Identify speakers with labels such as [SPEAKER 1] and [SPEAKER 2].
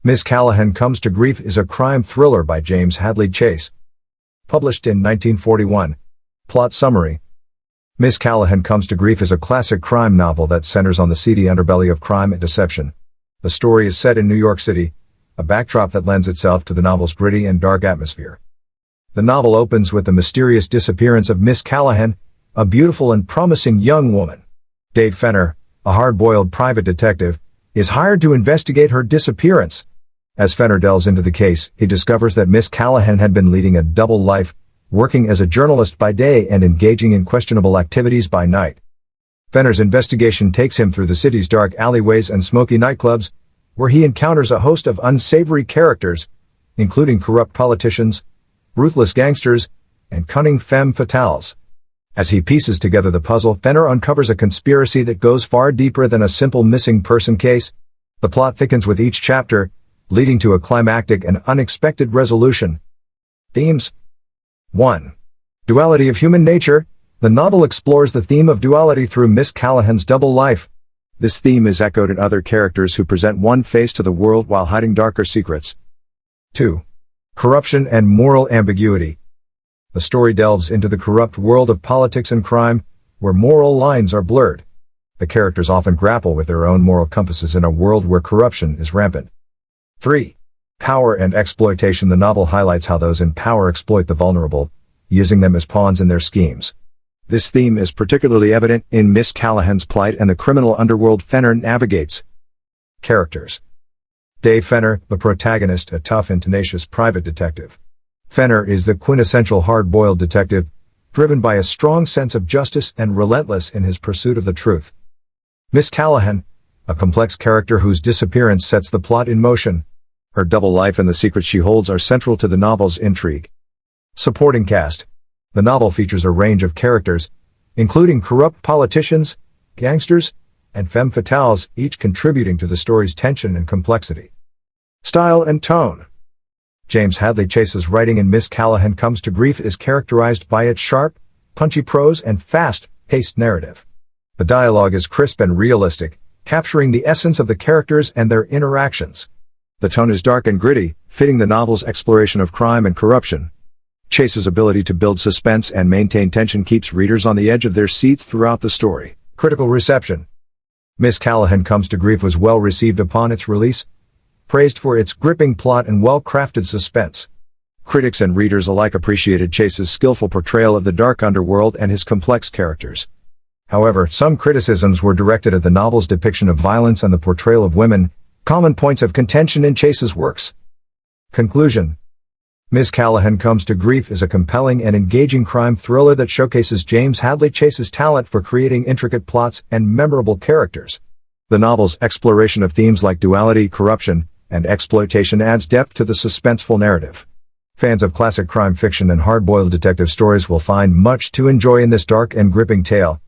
[SPEAKER 1] Miss Callaghan Comes to Grief is a crime thriller by James Hadley Chase. Published in 1941. Plot summary. Miss Callaghan Comes to Grief is a classic crime novel that centers on the seedy underbelly of crime and deception. The story is set in New York City, a backdrop that lends itself to the novel's gritty and dark atmosphere. The novel opens with the mysterious disappearance of Miss Callaghan, a beautiful and promising young woman. Dave Fenner, a hard-boiled private detective, is hired to investigate her disappearance. As Fenner delves into the case, he discovers that Miss Callaghan had been leading a double life, working as a journalist by day and engaging in questionable activities by night. Fenner's investigation takes him through the city's dark alleyways and smoky nightclubs, where he encounters a host of unsavory characters, including corrupt politicians, ruthless gangsters, and cunning femme fatales. As he pieces together the puzzle, Fenner uncovers a conspiracy that goes far deeper than a simple missing person case. The plot thickens with each chapter, leading to a climactic and unexpected resolution. Themes. 1. Duality of human nature. The novel explores the theme of duality through Miss Callaghan's double life. This theme is echoed in other characters who present one face to the world while hiding darker secrets. 2. Corruption and moral ambiguity. The story delves into the corrupt world of politics and crime, where moral lines are blurred. The characters often grapple with their own moral compasses in a world where corruption is rampant. 3. Power and exploitation. The novel highlights how those in power exploit the vulnerable, using them as pawns in their schemes. This theme is particularly evident in Miss Callaghan's plight and the criminal underworld Fenner navigates. Characters. Dave Fenner, the protagonist, a tough and tenacious private detective. Fenner is the quintessential hard-boiled detective, driven by a strong sense of justice and relentless in his pursuit of the truth. Miss Callaghan, a complex character whose disappearance sets the plot in motion. Her double life and the secrets she holds are central to the novel's intrigue. Supporting cast. The novel features a range of characters, including corrupt politicians, gangsters, and femme fatales, each contributing to the story's tension and complexity. Style and tone. James Hadley Chase's writing in Miss Callaghan Comes to Grief is characterized by its sharp, punchy prose and fast-paced narrative. The dialogue is crisp and realistic, capturing the essence of the characters and their interactions. The tone is dark and gritty, fitting the novel's exploration of crime and corruption. Chase's ability to build suspense and maintain tension keeps readers on the edge of their seats throughout the story. Critical reception. Miss Callaghan Comes to Grief was well received upon its release, praised for its gripping plot and well-crafted suspense. Critics and readers alike appreciated Chase's skillful portrayal of the dark underworld and his complex characters. However, some criticisms were directed at the novel's depiction of violence and the portrayal of women, common points of contention in Chase's works. Conclusion. Miss Callaghan Comes to Grief is a compelling and engaging crime thriller that showcases James Hadley Chase's talent for creating intricate plots and memorable characters. The novel's exploration of themes like duality, corruption, and exploitation adds depth to the suspenseful narrative. Fans of classic crime fiction and hard-boiled detective stories will find much to enjoy in this dark and gripping tale.